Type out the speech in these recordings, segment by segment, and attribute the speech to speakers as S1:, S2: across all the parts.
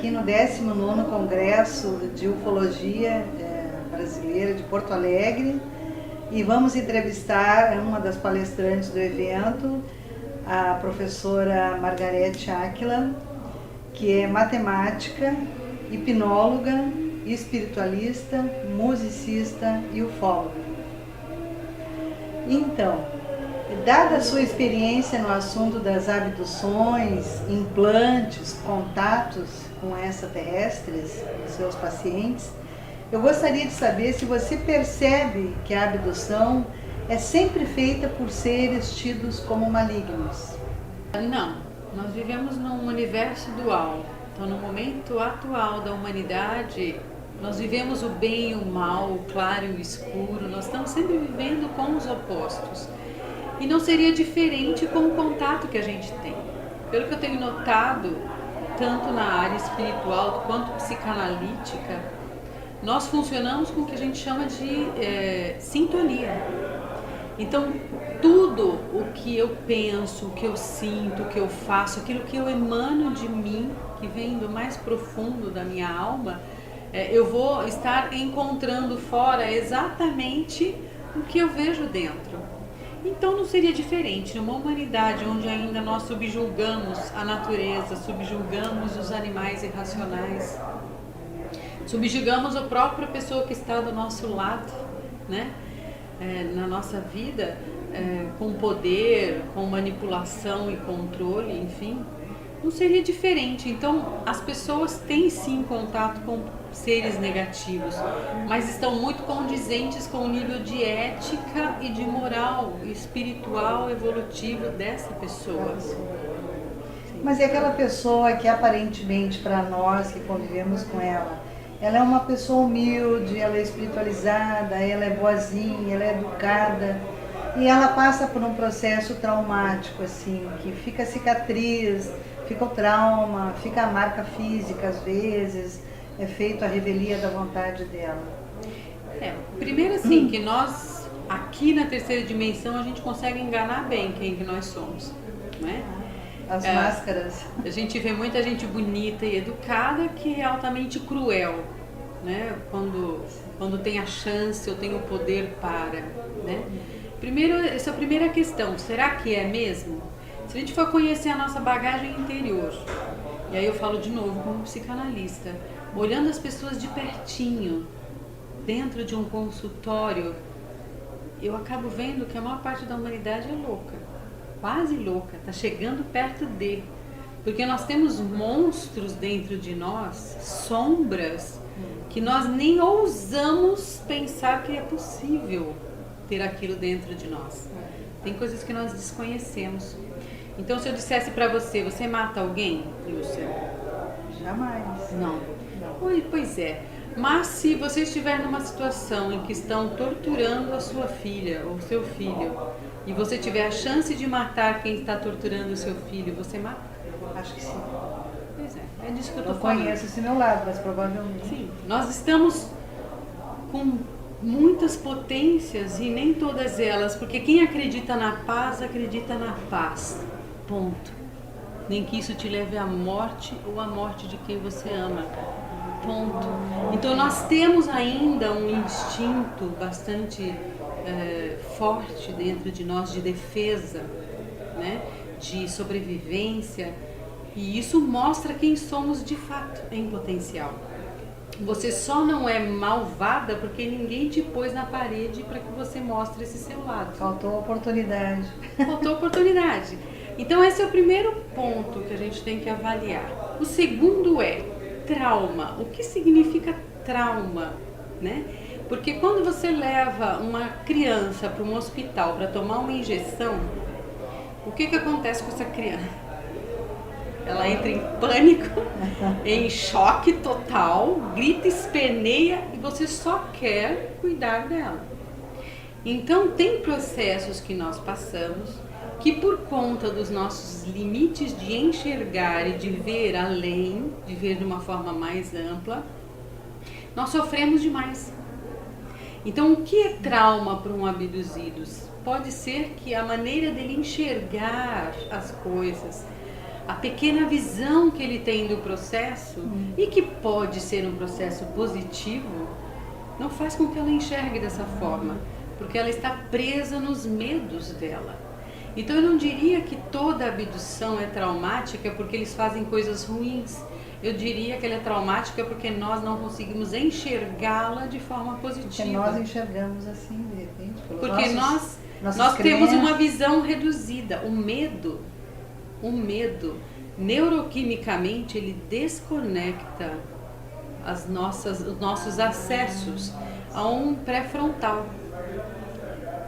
S1: aqui no 19º Congresso de Ufologia Brasileira de Porto Alegre e vamos entrevistar uma das palestrantes do evento, a professora Margarete Áquila, que é matemática, hipnóloga, espiritualista, musicista e ufóloga. Então, dada a sua experiência no assunto das abduções, implantes, contatos com extraterrestres, dos seus pacientes, eu gostaria de saber se você percebe que a abdução é sempre feita por seres tidos como malignos.
S2: Não, nós vivemos num universo dual. Então, no momento atual da humanidade, nós vivemos o bem e o mal, o claro e o escuro. Nós estamos sempre vivendo com os opostos. E não seria diferente com o contato que a gente tem. Pelo que eu tenho notado, tanto na área espiritual quanto psicanalítica, nós funcionamos com o que a gente chama de sintonia. Então, tudo o que eu penso, o que eu sinto, o que eu faço, aquilo que eu emano de mim, que vem do mais profundo da minha alma, eu vou estar encontrando fora exatamente o que eu vejo dentro. Então não seria diferente numa humanidade onde ainda nós subjulgamos a natureza, subjulgamos os animais irracionais, subjugamos a própria pessoa que está do nosso lado, né? Na nossa vida, com poder, com manipulação e controle, enfim, não seria diferente. Então as pessoas têm sim contato com seres negativos, mas estão muito condizentes com o nível de ética e de moral espiritual evolutivo dessa pessoa.
S1: Mas é aquela pessoa que aparentemente para nós que convivemos com ela é uma pessoa humilde, ela é espiritualizada, ela é boazinha, ela é educada e ela passa por um processo traumático, assim, que fica cicatriz, fica o trauma, fica a marca física às vezes, é feito a revelia da vontade dela.
S2: Primeiro assim, que nós aqui na terceira dimensão a gente consegue enganar bem quem que nós somos, né?
S1: As máscaras.
S2: A gente vê muita gente bonita e educada que é altamente cruel, né? Quando tem a chance ou tem o poder para, né? Primeiro, essa é a primeira questão, será que é mesmo? Se a gente for conhecer a nossa bagagem interior, e aí eu falo de novo como psicanalista, olhando as pessoas de pertinho, dentro de um consultório, eu acabo vendo que a maior parte da humanidade é louca, quase louca, está chegando perto de. Porque nós temos monstros dentro de nós, sombras, que nós nem ousamos pensar que é possível ter aquilo dentro de nós. Tem coisas que nós desconhecemos. Então, se eu dissesse para você, você mata alguém, Lúcia?
S1: Jamais.
S2: Não. Pois é. Mas se você estiver numa situação em que estão torturando a sua filha ou seu filho, e você tiver a chance de matar quem está torturando o seu filho, você mata?
S1: Acho que sim.
S2: Pois é disso que eu
S1: Eu
S2: estou falando.
S1: conheço esse meu lado, mas provavelmente.
S2: Sim, nós estamos com muitas potências e nem todas elas, porque quem acredita na paz, acredita na paz. Ponto. Nem que isso te leve à morte ou à morte de quem você ama. Ponto. Então nós temos ainda um instinto bastante forte dentro de nós de defesa, né? De sobrevivência, e isso mostra quem somos de fato em potencial. Você só não é malvada porque ninguém te pôs na parede para que você mostre esse seu lado.
S1: Faltou oportunidade.
S2: Faltou oportunidade. Então esse é o primeiro ponto que a gente tem que avaliar. O segundo é trauma. O que significa trauma, né? Porque quando você leva uma criança para um hospital para tomar uma injeção, o que acontece com essa criança? Ela entra em pânico, em choque total, grita, esperneia e você só quer cuidar dela. Então tem processos que nós passamos que por conta dos nossos limites de enxergar e de ver além, de ver de uma forma mais ampla, nós sofremos demais. Então o que é trauma para um abduzido? Pode ser que a maneira dele enxergar as coisas, a pequena visão que ele tem do processo, e que pode ser um processo positivo, não faz com que ela enxergue dessa forma, porque ela está presa nos medos dela. Então eu não diria que toda abdução é traumática porque eles fazem coisas ruins. Eu diria que ela é traumática porque nós não conseguimos enxergá-la de forma positiva.
S1: Porque nós enxergamos assim, de repente.
S2: Porque nós temos uma visão reduzida. O medo, neuroquimicamente, ele desconecta os nossos acessos a um pré-frontal.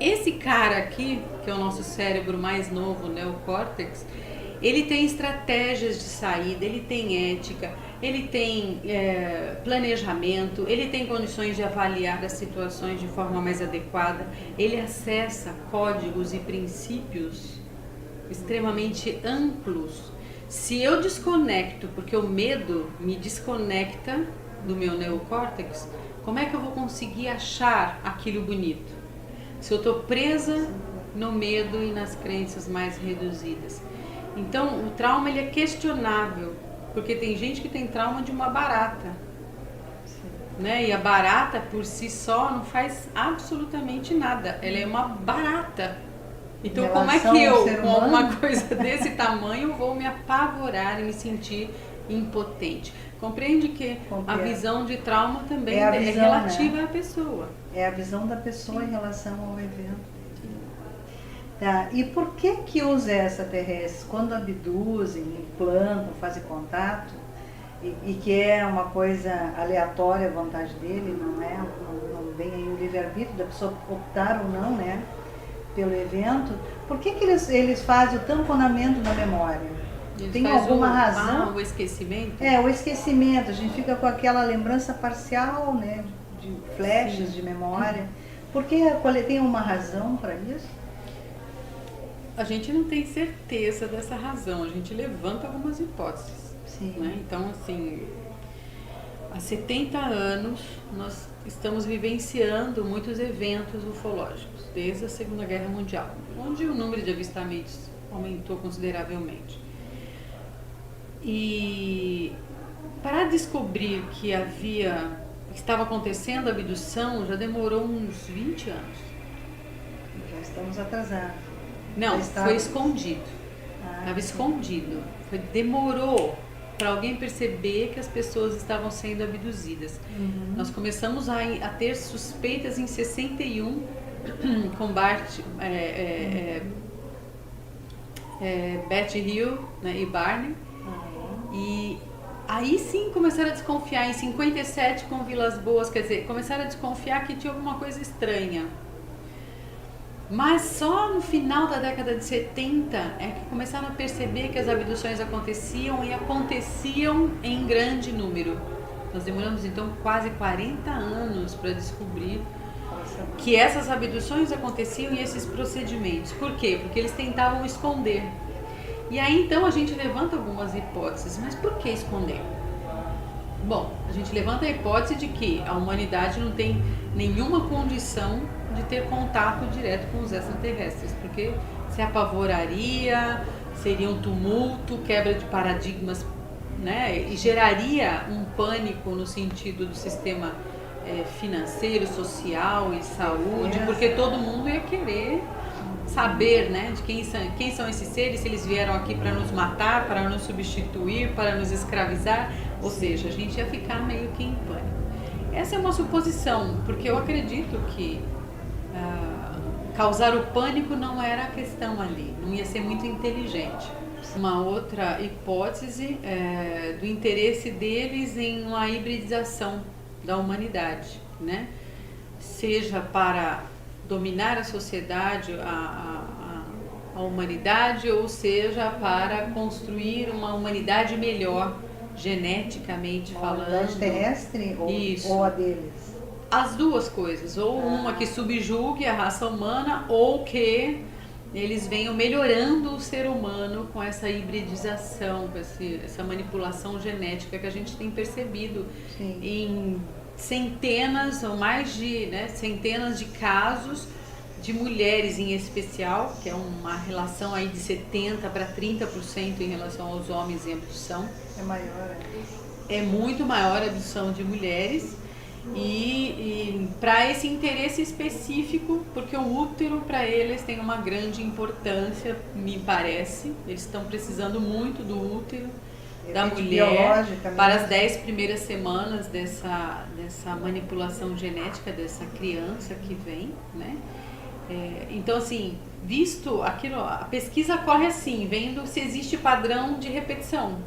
S2: Esse cara aqui, que é o nosso cérebro mais novo, o neocórtex, ele tem estratégias de saída, ele tem ética, ele tem planejamento, ele tem condições de avaliar as situações de forma mais adequada, ele acessa códigos e princípios extremamente amplos. Se eu desconecto, porque o medo me desconecta do meu neocórtex, como é que eu vou conseguir achar aquilo bonito? Se eu estou presa no medo e nas crenças mais reduzidas. Então, o trauma ele é questionável, porque tem gente que tem trauma de uma barata, né? E a barata por si só não faz absolutamente nada, ela é uma barata. Então, como é que eu, com uma coisa desse tamanho, vou me apavorar e me sentir impotente? Compreende que a visão de trauma também é relativa, né, à pessoa.
S1: É a visão da pessoa em relação ao evento. Tá. E por que os extraterrestres, quando abduzem, implantam, fazem contato, e que é uma coisa aleatória a vontade dele, não vem aí o livre-arbítrio da pessoa optar ou não, né, pelo evento, por que eles fazem o tamponamento da memória? Tem alguma razão?
S2: O esquecimento?
S1: O esquecimento, a gente fica com aquela lembrança parcial, né, de flashes, sim, de memória. Por que tem uma razão para isso?
S2: A gente não tem certeza dessa razão, a gente levanta algumas hipóteses.
S1: Sim.
S2: Né? Então, assim, há 70 anos nós estamos vivenciando muitos eventos ufológicos, desde a Segunda Guerra Mundial, onde o número de avistamentos aumentou consideravelmente. E para descobrir que estava acontecendo a abdução, já demorou uns 20 anos.
S1: Já estamos atrasados.
S2: Não, foi escondido. Estava escondido. Demorou para alguém perceber que as pessoas estavam sendo abduzidas. Uhum. Nós começamos a ter suspeitas em 61 com Betty Hill, né, e Barney. E aí sim começaram a desconfiar. Em 57 com Vilas Boas, quer dizer, começaram a desconfiar que tinha alguma coisa estranha. Mas só no final da década de 70 é que começaram a perceber que as abduções aconteciam e aconteciam em grande número. Nós demoramos então quase 40 anos para descobrir que essas abduções aconteciam e esses procedimentos. Por quê? Porque eles tentavam esconder. E aí então a gente levanta algumas hipóteses, mas por que esconder? Bom, a gente levanta a hipótese de que a humanidade não tem nenhuma condição de ter contato direto com os extraterrestres, porque se apavoraria, seria um tumulto, quebra de paradigmas, né? E geraria um pânico no sentido do sistema financeiro, social e saúde, porque todo mundo ia querer saber, né, de quem são esses seres, se eles vieram aqui para nos matar, para nos substituir, para nos escravizar, ou seja, a gente ia ficar meio que em pânico. Essa é uma suposição, porque eu acredito que causar o pânico não era a questão ali, não ia ser muito inteligente. Uma outra hipótese do interesse deles em uma hibridização da humanidade, né? Seja para dominar a sociedade, a humanidade, ou seja, para construir uma humanidade melhor, geneticamente falando.
S1: A humanidade terrestre ou a deles?
S2: As duas coisas, ou uma que subjugue a raça humana, ou que eles venham melhorando o ser humano com essa hibridização, com essa manipulação genética que a gente tem percebido. Sim. Em centenas ou mais de centenas de casos de mulheres em especial, que é uma relação aí de 70% para 30% em relação aos homens em abdução.
S1: É maior,
S2: É muito maior a abdução de mulheres e para esse interesse específico, porque o útero para eles tem uma grande importância, me parece. Eles estão precisando muito do útero da mulher para as 10 primeiras semanas dessa manipulação genética dessa criança que vem, né? Então, assim, visto aquilo, a pesquisa corre assim, vendo se existe padrão de repetição.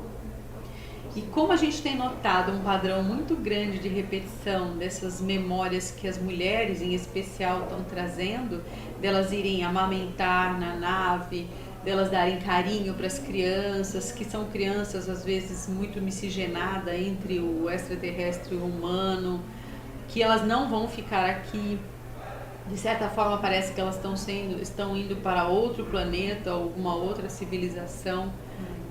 S2: E como a gente tem notado um padrão muito grande de repetição dessas memórias que as mulheres, em especial, estão trazendo, delas irem amamentar na nave, delas darem carinho para as crianças, que são crianças, às vezes, muito miscigenadas entre o extraterrestre e o humano, que elas não vão ficar aqui. De certa forma parece que elas estão indo para outro planeta, alguma outra civilização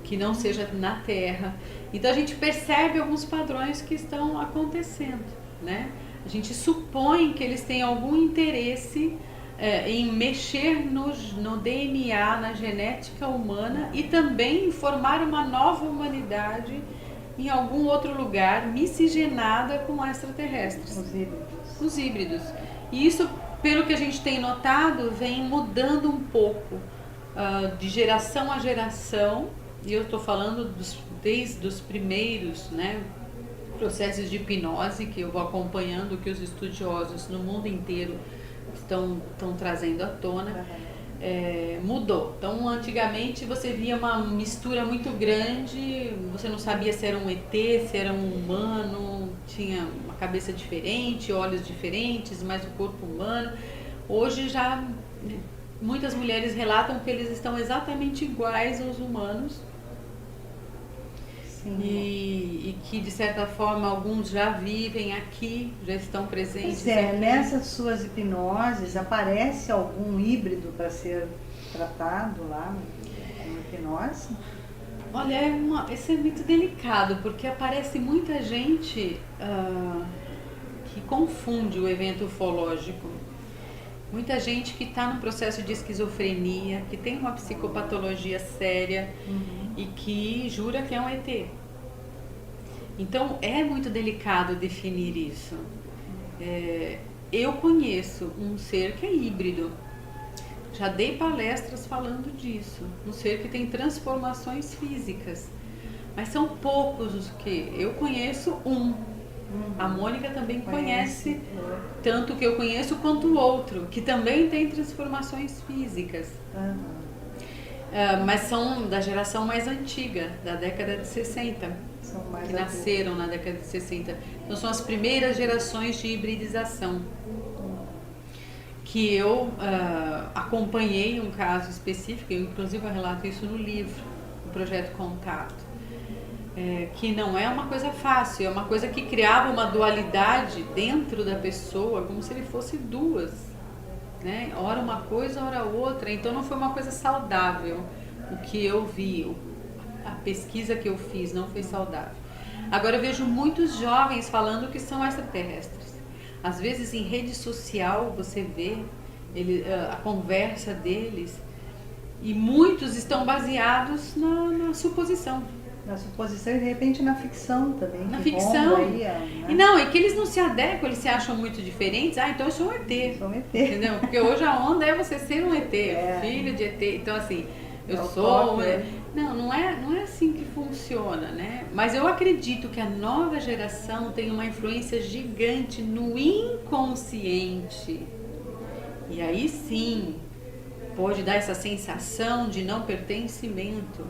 S2: que não seja na Terra. Então a gente percebe alguns padrões que estão acontecendo, né? A gente supõe que eles têm algum interesse em mexer no DNA, na genética humana e também em formar uma nova humanidade em algum outro lugar miscigenada com extraterrestres. Os híbridos. E isso, pelo que a gente tem notado, vem mudando um pouco de geração a geração, e eu estou falando desde os primeiros, né, processos de hipnose que eu vou acompanhando, que os estudiosos no mundo inteiro estão trazendo à tona. Mudou. Então, antigamente você via uma mistura muito grande, você não sabia se era um ET, se era um humano, tinha uma cabeça diferente, olhos diferentes, mas o corpo humano. Hoje já muitas mulheres relatam que eles estão exatamente iguais aos humanos. E que de certa forma alguns já vivem aqui, já estão presentes aqui.
S1: Nessas suas hipnoses aparece algum híbrido para ser tratado lá com hipnose?
S2: Olha, isso é muito delicado, porque aparece muita gente que confunde o evento ufológico. Muita gente que está no processo de esquizofrenia, que tem uma psicopatologia séria e que jura que é um ET. Então é muito delicado definir isso. Eu conheço um ser que é híbrido. Já dei palestras falando disso. Um ser que tem transformações físicas. Mas são poucos os que... Eu conheço um. A Mônica também conhece, tanto que eu conheço quanto o outro, que também tem transformações físicas. Mas são da geração mais antiga, da década de 60, que nasceram na década de 60. Então são as primeiras gerações de hibridização. Que eu acompanhei um caso específico, eu inclusive relato isso no livro, o Projeto Contato. Que não é uma coisa fácil, é uma coisa que criava uma dualidade dentro da pessoa, como se ele fosse duas, né? Ora uma coisa, ora outra. Então não foi uma coisa saudável o que eu vi, a pesquisa que eu fiz não foi saudável. Agora eu vejo muitos jovens falando que são extraterrestres. Às vezes em rede social você vê a conversa deles e muitos estão baseados na suposição.
S1: Na suposição e de repente na ficção também.
S2: Na ficção. E que eles não se adequam, eles se acham muito diferentes. Então eu sou um ET.
S1: Sou um ET.
S2: Entendeu? Porque hoje a onda é você ser um ET, filho de ET. Então assim, eu sou... Não é assim que funciona, né? Mas eu acredito que a nova geração tem uma influência gigante no inconsciente. E aí sim, pode dar essa sensação de não pertencimento.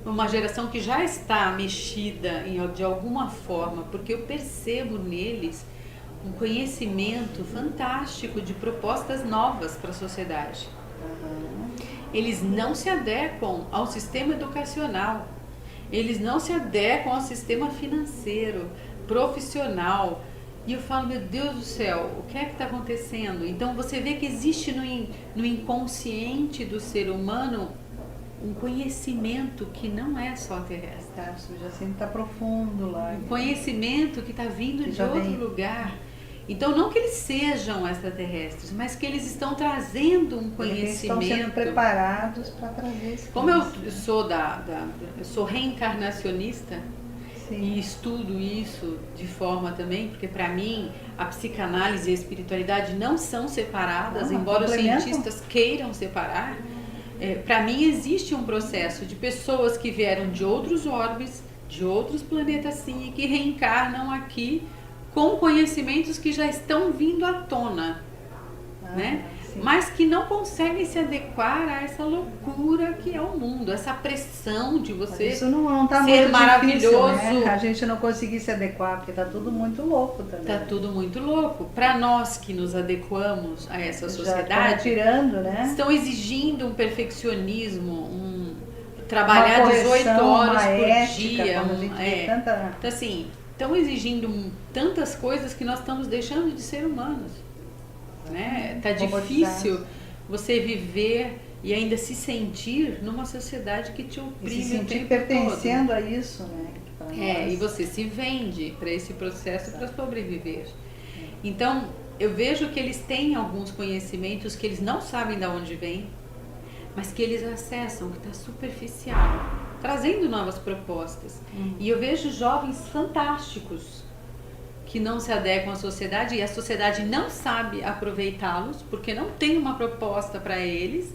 S2: Uma geração que já está mexida de alguma forma, porque eu percebo neles um conhecimento fantástico de propostas novas para a sociedade. Eles não se adequam ao sistema educacional, eles não se adequam ao sistema financeiro, profissional. E eu falo, meu Deus do céu, o que é que está acontecendo? Então você vê que existe no inconsciente do ser humano um conhecimento que não é só terrestre.
S1: O subjacente está profundo lá.
S2: Um conhecimento que está vindo de outro lugar. Então, não que eles sejam extraterrestres, mas que eles estão trazendo um conhecimento.
S1: Eles estão sendo preparados para trazer esse
S2: Como eu sou reencarnacionista,
S1: Sim.
S2: e estudo isso de forma também, porque para mim a psicanálise e a espiritualidade não são separadas, embora os cientistas queiram separar. Para mim existe um processo de pessoas que vieram de outros orbes, de outros planetas sim, e que reencarnam aqui com conhecimentos que já estão vindo à tona, né?
S1: Sim.
S2: Mas que não conseguem se adequar a essa loucura que é o mundo, essa pressão de você
S1: isso não tá
S2: ser
S1: muito
S2: maravilhoso.
S1: Difícil, né? A gente não conseguir se adequar, porque tá tudo muito louco também.
S2: Tá tudo muito louco. Para nós que nos adequamos a essa sociedade,
S1: tirando, né?
S2: Estão exigindo um perfeccionismo, trabalhar 18 horas por
S1: ética,
S2: dia.
S1: Tanta...
S2: Então, assim, estão exigindo tantas coisas que nós estamos deixando de ser humanos. Né? Tá difícil você viver e ainda se sentir numa sociedade que te oprime
S1: e se sentir
S2: o tempo
S1: pertencendo
S2: todo.
S1: a isso, né?
S2: E você se vende para esse processo para sobreviver. Então, eu vejo que eles têm alguns conhecimentos que eles não sabem de onde vem, mas que eles acessam, que está superficial, trazendo novas propostas. E eu vejo jovens fantásticos que não se adequam à sociedade e a sociedade não sabe aproveitá-los porque não tem uma proposta para eles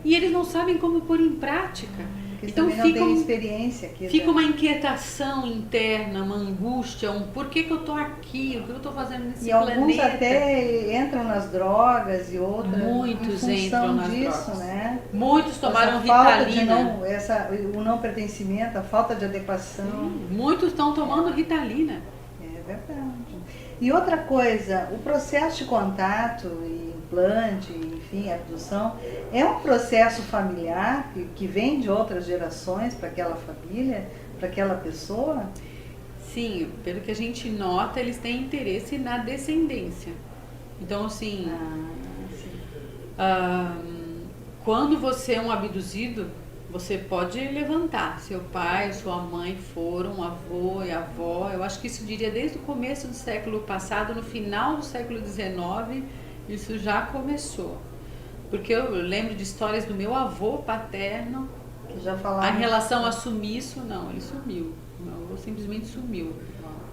S2: e eles não sabem como pôr em prática. Então fica uma inquietação interna, uma angústia, por que eu estou aqui, o que eu estou fazendo nesse planeta.
S1: E alguns até entram nas drogas e outros
S2: muitos entram nas drogas.
S1: Né?
S2: Muitos tomaram Ritalina.
S1: O não pertencimento, a falta de adequação.
S2: Muitos estão tomando Ritalina.
S1: É verdade. E outra coisa, o processo de contato e implante, enfim, abdução, é um processo familiar que vem de outras gerações para aquela família, para aquela pessoa?
S2: Sim, pelo que a gente nota, eles têm interesse na descendência. Então, assim, quando você é um abduzido, você pode levantar. Seu pai, sua mãe foram, avô e avó. Eu acho que isso diria desde o começo do século passado, no final do século XIX, isso já começou. Porque eu lembro de histórias do meu avô paterno,
S1: que já falava.
S2: Em relação a sumiço, não, ele sumiu. Meu avô simplesmente sumiu.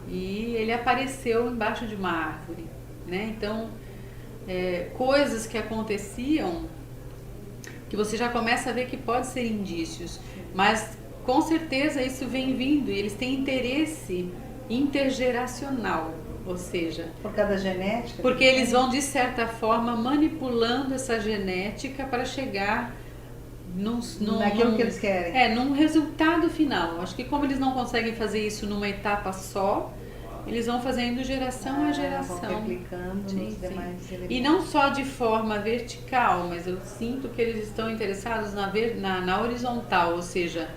S2: E ele apareceu embaixo de uma árvore, né? Então, coisas que aconteciam que você já começa a ver que pode ser indícios, mas com certeza isso vem vindo e eles têm interesse intergeracional, ou seja,
S1: por causa da genética,
S2: porque eles vão de certa forma manipulando essa genética para chegar
S1: naquilo que eles querem.
S2: Num resultado final. Acho que como eles não conseguem fazer isso numa etapa só, eles vão fazendo geração a geração.
S1: Vão replicando nos demais elementos.
S2: E não só de forma vertical, mas eu sinto que eles estão interessados na horizontal, ou seja,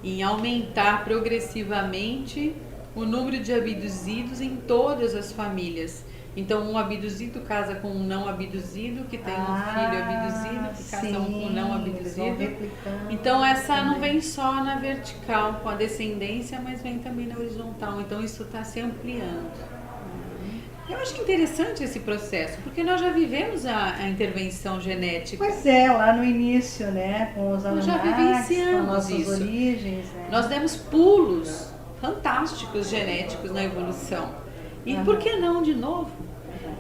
S2: em aumentar progressivamente o número de abduzidos em todas as famílias. Então, um abduzido casa com um não abduzido, que tem um filho abduzido, que casa com um não abduzido. Então, essa não vem só na vertical, com a descendência, mas vem também na horizontal. Então, isso está se ampliando. Eu acho que interessante esse processo, porque nós já vivemos a intervenção genética.
S1: Pois é, lá no início, né, com os Anunnakis,
S2: nós já vivenciamos
S1: com nossas
S2: isso.
S1: Origens. Né?
S2: Nós demos pulos fantásticos genéticos na evolução. E por que não de novo?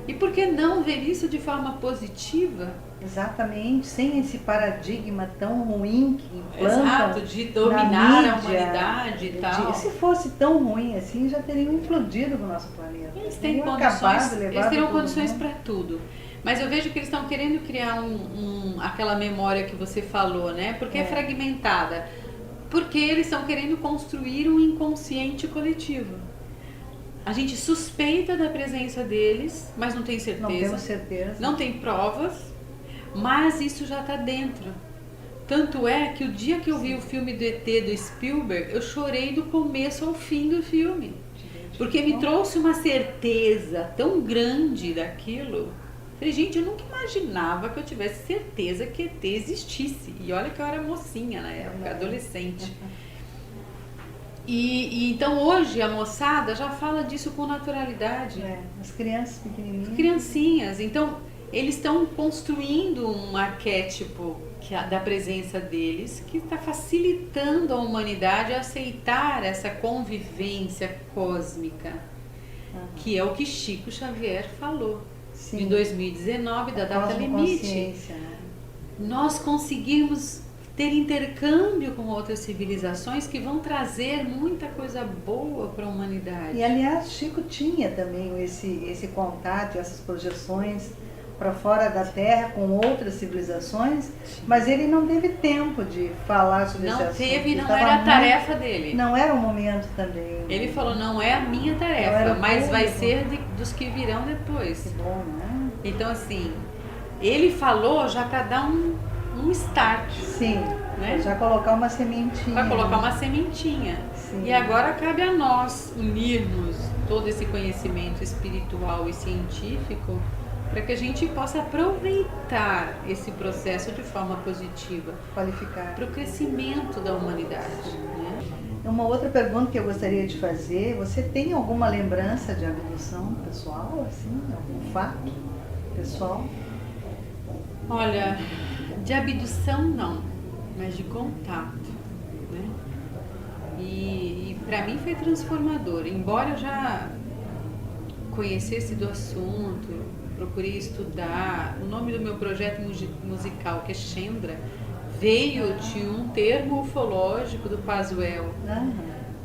S2: E por que não ver isso de forma positiva?
S1: Exatamente, sem esse paradigma tão ruim que implantam.
S2: Exato, de dominar a humanidade e tal.
S1: Se fosse tão ruim assim, já teriam implodido o nosso planeta.
S2: Eles têm condições para tudo. Mas eu vejo que eles estão querendo criar aquela memória que você falou, né? Porque é fragmentada. Porque eles estão querendo construir um inconsciente coletivo. A gente suspeita da presença deles, mas não tem certeza.
S1: Não temos certeza.
S2: Não tem provas, mas isso já está dentro. Tanto é que o dia que eu vi o filme do ET do Spielberg, eu chorei do começo ao fim do filme. Porque me trouxe uma certeza tão grande daquilo. Falei, gente, eu nunca imaginava que eu tivesse certeza que ET existisse. E olha que eu era mocinha na época, adolescente. E então hoje a moçada já fala disso com naturalidade.
S1: As crianças pequenininhas.
S2: Criancinhas. Então eles estão construindo um arquétipo da presença deles que está facilitando a humanidade a aceitar essa convivência cósmica, que é o que Chico Xavier falou. Sim. Em 2019, da data limite. Nós conseguimos ter intercâmbio com outras civilizações que vão trazer muita coisa boa para a humanidade.
S1: E aliás, Chico tinha também esse contato, essas projeções para fora da Terra com outras civilizações, mas ele não teve tempo de falar sobre esse assunto.
S2: Não teve, não era a tarefa dele.
S1: Não era o momento também.
S2: Ele falou, não é a minha tarefa, mas vai ser dos que virão depois.
S1: Que bom, né?
S2: Então assim, ele falou já para dar um start.
S1: Sim,
S2: né?
S1: Já colocar uma sementinha.
S2: Para colocar uma sementinha. Sim. E agora cabe a nós unirmos todo esse conhecimento espiritual e científico para que a gente possa aproveitar esse processo de forma positiva,
S1: qualificar
S2: para o crescimento da humanidade. Né?
S1: Uma outra pergunta que eu gostaria de fazer: você tem alguma lembrança de abdução pessoal, assim, algum fato pessoal?
S2: Olha, de abdução não, mas de contato, né? E para mim foi transformador, embora eu já conhecesse do assunto, procurei estudar. O nome do meu projeto musical, que é Chendra, veio de um termo ufológico do Pazuello,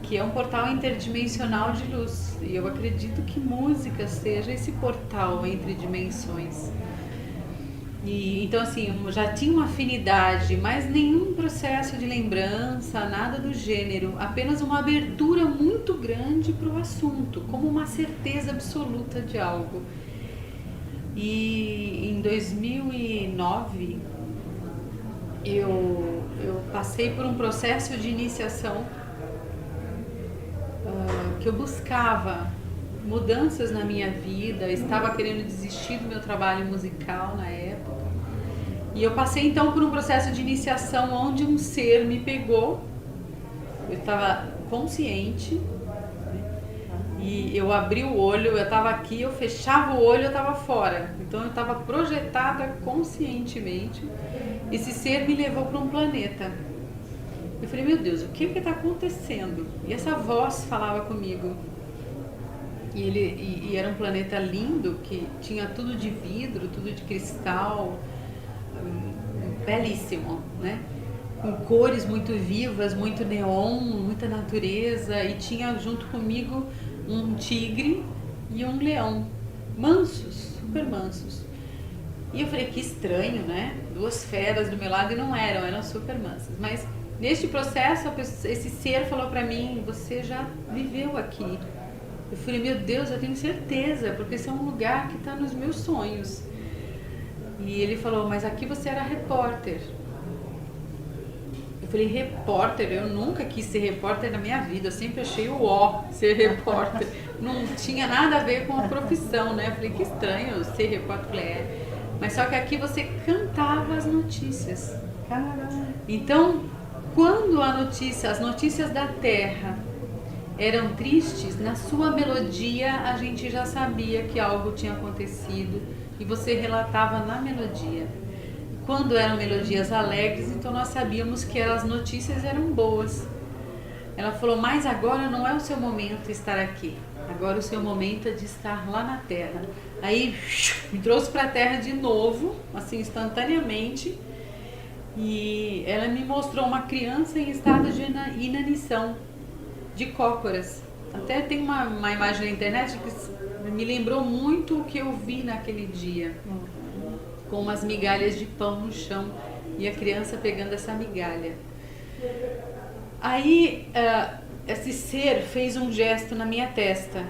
S2: que é um portal interdimensional de luz. E eu acredito que música seja esse portal entre dimensões. E, então assim, eu já tinha uma afinidade, mas nenhum processo de lembrança, nada do gênero, apenas uma abertura muito grande para o assunto, como uma certeza absoluta de algo. E em 2009 eu passei por um processo de iniciação que eu buscava mudanças na minha vida, estava querendo desistir do meu trabalho musical na época. E eu passei então por um processo de iniciação onde um ser me pegou, eu estava consciente, e eu abri o olho, eu estava aqui, eu fechava o olho, eu estava fora. Então eu estava projetada conscientemente. Esse ser me levou para um planeta. Eu falei, meu Deus, o que está acontecendo? E essa voz falava comigo. E era um planeta lindo, que tinha tudo de vidro, tudo de cristal, belíssimo, né? Com cores muito vivas, muito neon, muita natureza. E tinha junto comigo um tigre e um leão, mansos, super mansos. E eu falei, que estranho, né? Duas feras do meu lado, e não eram super mansas. Mas neste processo, esse ser falou pra mim, você já viveu aqui. Eu falei, meu Deus, eu tenho certeza, porque esse é um lugar que está nos meus sonhos. E ele falou, mas aqui você era repórter. Eu falei, repórter? Eu nunca quis ser repórter na minha vida, eu sempre achei o ó ser repórter. Não tinha nada a ver com a profissão, né? Eu falei, que estranho ser repórter. Eu falei, mas só que aqui você cantava as notícias.
S1: Caramba.
S2: Então, quando as notícias da Terra eram tristes, na sua melodia a gente já sabia que algo tinha acontecido e você relatava na melodia. Quando eram melodias alegres, então nós sabíamos que as notícias eram boas. Ela falou, mas agora não é o seu momento de estar aqui, agora o seu momento é de estar lá na Terra. Aí me trouxe para a Terra de novo, assim, instantaneamente, e ela me mostrou uma criança em estado de inanição, de cócoras. Até tem uma imagem na internet que me lembrou muito o que eu vi naquele dia, com umas migalhas de pão no chão e a criança pegando essa migalha. Aí esse ser fez um gesto na minha testa.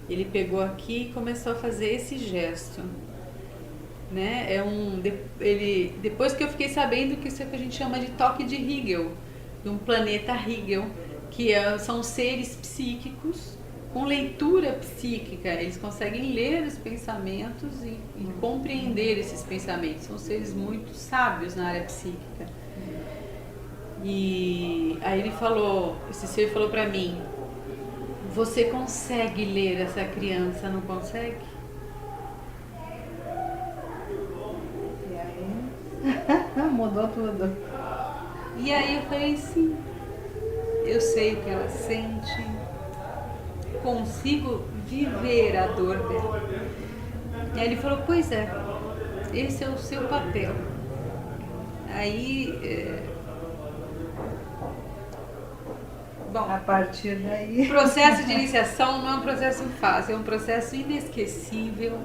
S2: Ele pegou aqui e começou a fazer esse gesto, né? Depois que eu fiquei sabendo que isso é o que a gente chama de toque de Hegel, de um planeta Hegel, que são seres psíquicos com leitura psíquica. Eles conseguem ler os pensamentos e compreender esses pensamentos. São seres muito sábios na área psíquica. E aí ele falou, esse ser falou pra mim, você consegue ler essa criança, não consegue?
S1: E aí mudou tudo.
S2: E aí eu falei, sim, eu sei o que ela sente, consigo viver a dor dela. E aí ele falou, pois é, esse é o seu papel. Aí, bom,
S1: A partir daí.
S2: o processo de iniciação não é um processo fácil, é um processo inesquecível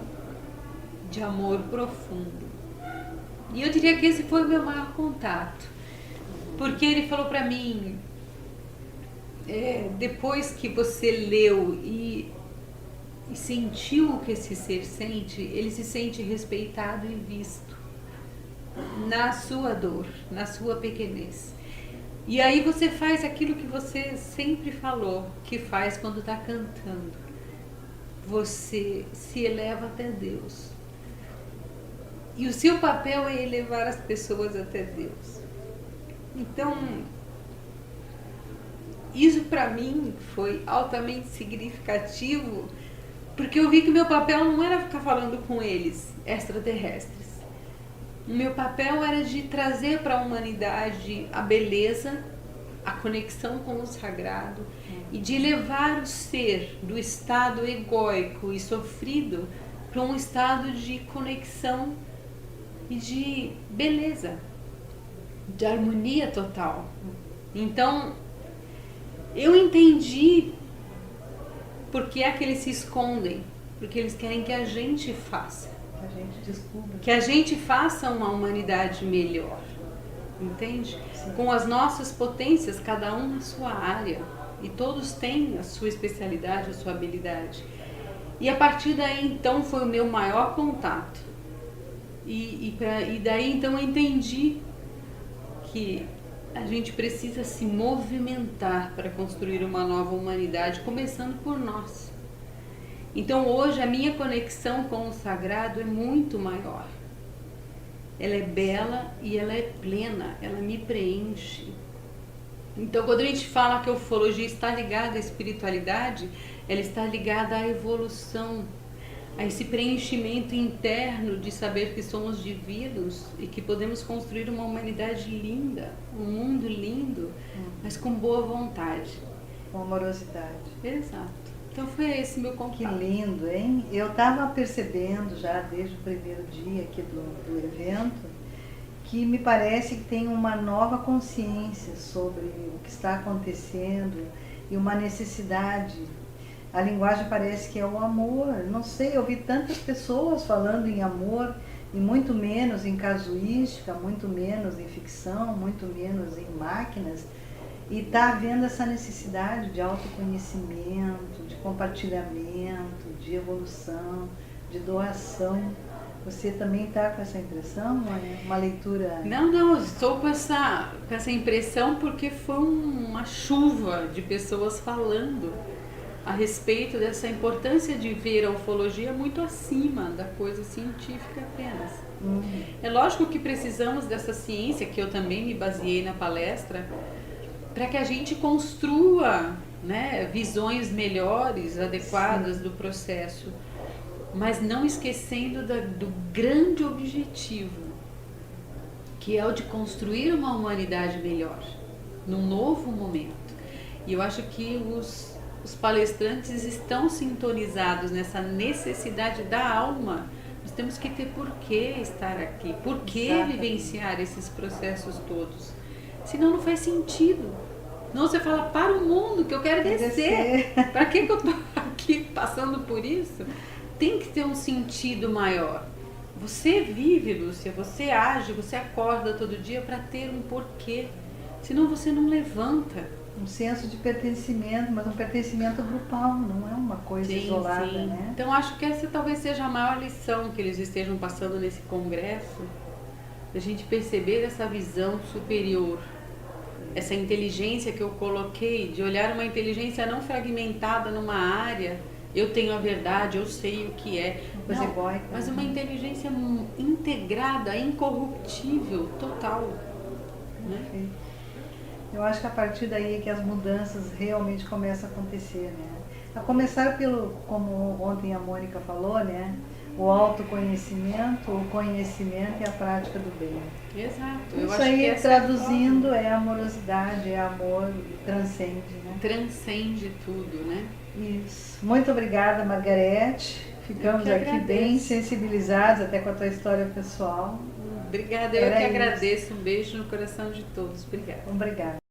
S2: de amor profundo. E eu diria que esse foi o meu maior contato. Porque ele falou pra mim, depois que você leu e sentiu o que esse ser sente, ele se sente respeitado e visto na sua dor, na sua pequenez. E aí você faz aquilo que você sempre falou que faz quando está cantando. Você se eleva até Deus. E o seu papel é elevar as pessoas até Deus. Então, isso para mim foi altamente significativo, porque eu vi que o meu papel não era ficar falando com eles, extraterrestres. O meu papel era de trazer para a humanidade a beleza, a conexão com o sagrado e de levar o ser do estado egóico e sofrido para um estado de conexão e de beleza, de harmonia total. Então, eu entendi por que é que eles se escondem, porque eles querem que a gente faça.
S1: Que a gente descubra.
S2: Que a gente faça uma humanidade melhor, entende?
S1: Sim.
S2: Com as nossas potências, cada um na sua área, e todos têm a sua especialidade, a sua habilidade. E a partir daí, então, foi o meu maior contato. E daí, então, eu entendi que a gente precisa se movimentar para construir uma nova humanidade, começando por nós. Então hoje a minha conexão com o sagrado é muito maior. Ela é bela e ela é plena, ela me preenche. Então quando a gente fala que a ufologia está ligada à espiritualidade, ela está ligada à evolução, a esse preenchimento interno de saber que somos divinos e que podemos construir uma humanidade linda, um mundo lindo, mas com boa vontade.
S1: Com amorosidade.
S2: Exato. Então foi esse meu contato.
S1: Que lindo, hein? Eu estava percebendo já desde o primeiro dia aqui do evento que me parece que tem uma nova consciência sobre o que está acontecendo e uma necessidade. A linguagem parece que é o amor. Não sei, eu vi tantas pessoas falando em amor e muito menos em casuística, muito menos em ficção, muito menos em máquinas. E está havendo essa necessidade de autoconhecimento, de compartilhamento, de evolução, de doação. Você também está com essa impressão? Uma leitura...
S2: Não, estou com essa impressão porque foi uma chuva de pessoas falando a respeito dessa importância de ver a ufologia muito acima da coisa científica apenas. É lógico que precisamos dessa ciência, que eu também me baseei na palestra, para que a gente construa, né, visões melhores, adequadas do processo, mas não esquecendo do grande objetivo, que é o de construir uma humanidade melhor, num novo momento. E eu acho que os palestrantes estão sintonizados nessa necessidade da alma. Nós temos que ter por que estar aqui, por que vivenciar esses processos todos. Senão não faz sentido. Não, você fala para o mundo que eu quero descer. Para que eu estou aqui passando por isso? Tem que ter um sentido maior. Você vive, Lúcia, você age, você acorda todo dia para ter um porquê. Senão você não levanta.
S1: Um senso de pertencimento, mas um pertencimento grupal, não é uma coisa isolada, né?
S2: Então acho que essa talvez seja a maior lição que eles estejam passando nesse congresso, a gente perceber essa visão superior, essa inteligência que eu coloquei, de olhar uma inteligência não fragmentada numa área, eu tenho a verdade, eu sei o que é,
S1: coisa egóica,
S2: mas uma inteligência integrada, incorruptível, total, né?
S1: Eu acho que a partir daí é que as mudanças realmente começam a acontecer, né? A começar pelo, como ontem a Mônica falou, né? O autoconhecimento, o conhecimento e a prática do bem.
S2: Exato. Eu
S1: Isso
S2: acho
S1: aí,
S2: que essa
S1: traduzindo, é amorosidade, é amor, transcende, né?
S2: transcende tudo, né?
S1: Isso. Muito obrigada, Margarete. Ficamos aqui
S2: agradeço.
S1: bem sensibilizados até com a tua história pessoal.
S2: Obrigada, eu
S1: Era
S2: que
S1: isso.
S2: agradeço. Um beijo no coração de todos. Obrigada.
S1: Obrigada.